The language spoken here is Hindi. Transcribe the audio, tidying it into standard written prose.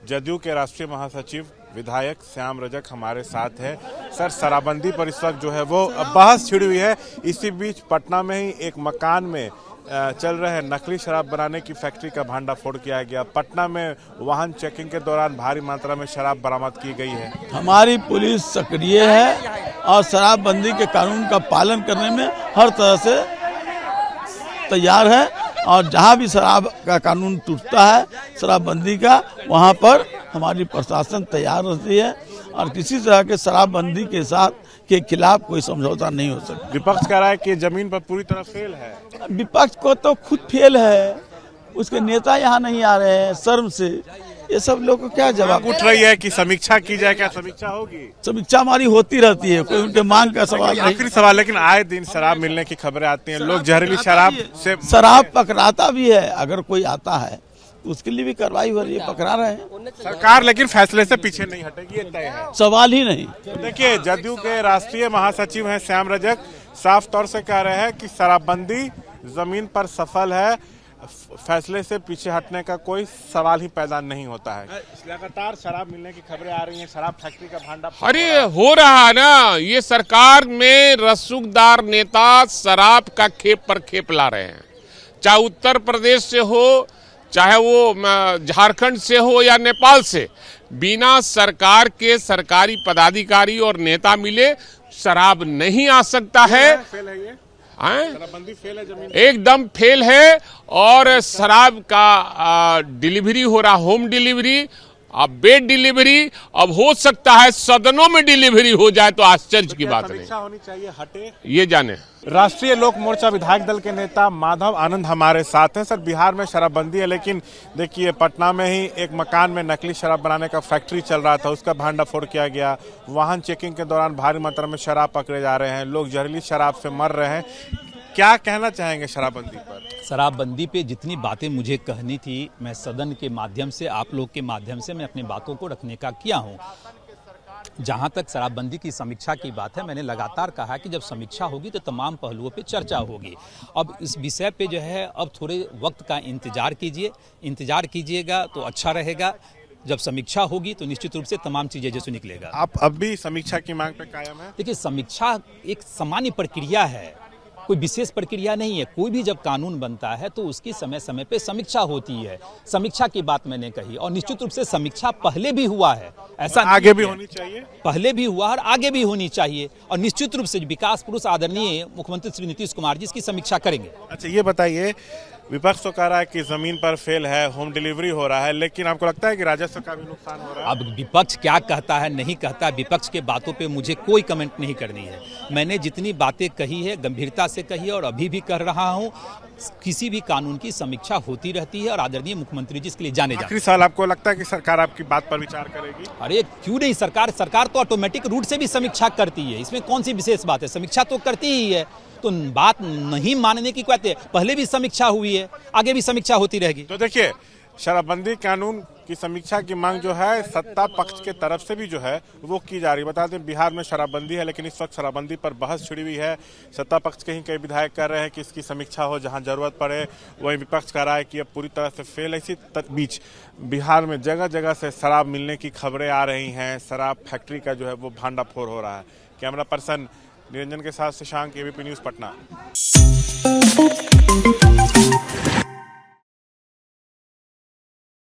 जदयू के राष्ट्रीय महासचिव विधायक श्याम रजक हमारे साथ है। सर, शराबबंदी पर इस वक्त जो है वो बहस छिड़ी हुई है। इसी बीच पटना में ही एक मकान में चल रहे नकली शराब बनाने की फैक्ट्री का भांडाफोड़ किया गया। पटना में वाहन चेकिंग के दौरान भारी मात्रा में शराब बरामद की गई है। हमारी पुलिस सक्रिय है और शराबबंदी के कानून का पालन करने में हर तरह से तैयार है और जहां भी शराब का कानून टूटता है शराबबंदी का, वहां पर हमारी प्रशासन तैयार रहती है और किसी तरह के शराबबंदी के खिलाफ कोई समझौता नहीं हो सकता। विपक्ष कह रहा है कि जमीन पर पूरी तरह फेल है। विपक्ष को तो खुद फेल है, उसके नेता यहाँ नहीं आ रहे हैं शर्म से। ये सब लोग को क्या जवाब उठ रही है कि समीक्षा की जाए। क्या समीक्षा होगी? समीक्षा हमारी होती रहती है, कोई उनके मांग का सवाल नहीं। आखिरी सवाल, लेकिन आए दिन शराब मिलने की खबरें आती हैं, लोग जहरीली शराब से शराब पकड़ाता भी है। अगर कोई आता है तो उसके लिए भी कार्रवाई हो रही है, पकड़ा रहे हैं सरकार, लेकिन फैसले से पीछे नहीं हटेगी, ये तय है, सवाल ही नहीं। देखिए, जदयू के राष्ट्रीय महासचिव हैं श्याम रजक, साफ तौर से कह रहे हैं कि शराबबंदी जमीन पर सफल है, फैसले से पीछे हटने का कोई सवाल ही पैदा नहीं होता है। लगातार शराब मिलने की खबरें आ रही हैं, शराब फैक्ट्री का भांडाफोड़ अरे हो रहा है ना। ये सरकार में रसूखदार नेता शराब का खेप पर खेप ला रहे हैं, चाहे उत्तर प्रदेश से हो, चाहे वो झारखंड से हो या नेपाल से। बिना सरकार के सरकारी पदाधिकारी और नेता मिले शराब नहीं आ सकता है। फेल है ये, शराबबंदी फेल है, जमीन एकदम फेल है। और शराब का डिलीवरी हो रहा, होम डिलीवरी, अब बेड डिलीवरी, अब हो सकता है सदनों में डिलीवरी हो जाए तो आश्चर्य की बात नहीं। समीक्षा होनी चाहिए, हटे ये जाने। राष्ट्रीय लोक मोर्चा विधायक दल के नेता माधव आनंद हमारे साथ हैं। सर, बिहार में शराबबंदी है, लेकिन देखिए पटना में ही एक मकान में नकली शराब बनाने का फैक्ट्री चल रहा था, उसका भांडाफोड़ किया गया। वाहन चेकिंग के दौरान भारी मात्रा में शराब पकड़े जा रहे हैं, लोग जहरीली शराब से मर रहे हैं। क्या कहना चाहेंगे शराबबंदी पर? शराबबंदी पे जितनी बातें मुझे कहनी थी, मैं सदन के माध्यम से, आप लोग के माध्यम से मैं अपनी बातों को रखने का किया हूं। जहां तक शराबबंदी की समीक्षा की बात है, मैंने लगातार कहा कि जब समीक्षा होगी तो तमाम पहलुओं पे चर्चा होगी। अब इस विषय पे जो है अब थोड़े वक्त का इंतजार कीजिएगा तो अच्छा रहेगा। जब समीक्षा होगी तो निश्चित रूप से तमाम चीजें जैसे निकलेगा। आप अब भी समीक्षा की मांग पे कायम है? देखिए, समीक्षा एक सामान्य प्रक्रिया है, कोई विशेष प्रक्रिया नहीं है। कोई भी जब कानून बनता है तो उसकी समय समय पे समीक्षा होती है। समीक्षा की बात मैंने कही और निश्चित रूप से समीक्षा पहले भी हुआ है, ऐसा आगे भी होनी चाहिए, पहले भी हुआ और आगे भी होनी चाहिए। और निश्चित रूप से विकास पुरुष आदरणीय मुख्यमंत्री श्री नीतीश कुमार जी इसकी समीक्षा करेंगे। अच्छा, ये बताइए, विपक्ष तो कह रहा है कि जमीन पर फेल है, होम डिलीवरी हो रहा है, लेकिन आपको लगता है कि राजस्व का भी नुकसान हो रहा है? अब विपक्ष क्या कहता है नहीं कहता है, विपक्ष के बातों पे मुझे कोई कमेंट नहीं करनी है। मैंने जितनी बातें कही है गंभीरता से कही है और अभी भी कर रहा हूं। किसी भी कानून की समीक्षा होती रहती है और आदरणीय मुख्यमंत्री जी इसके लिए जाने जाते हैं। आखिरी सवाल, आपको लगता है कि सरकार आपकी बात पर विचार करेगी? अरे क्यों नहीं, सरकार तो ऑटोमेटिक रूट से भी समीक्षा करती है, इसमें कौन सी विशेष बात है, समीक्षा तो करती ही है। तो बात नहीं मानने की बात है, पहले भी समीक्षा हुई है, आगे भी समीक्षा होती रहेगी। तो देखिए, शराबबंदी कानून की समीक्षा की मांग जो है सत्ता पक्ष के तरफ से भी जो है वो की जा रही है। बता दें, बिहार में शराबबंदी है, लेकिन इस वक्त शराबबंदी पर बहस छिड़ी हुई है। सत्ता पक्ष के ही कई विधायक कर रहे हैं कि इसकी समीक्षा हो, जहां जरूरत पड़े। वहीं विपक्ष कह रहा है कि अब पूरी तरह से फेल है। इसी बीच बिहार में जगह जगह से शराब मिलने की खबरें आ रही हैं, शराब फैक्ट्री का जो है वो भांडाफोड़ हो रहा है। कैमरा पर्सन निरंजन के साथ शशांक, एबीपी न्यूज़, पटना।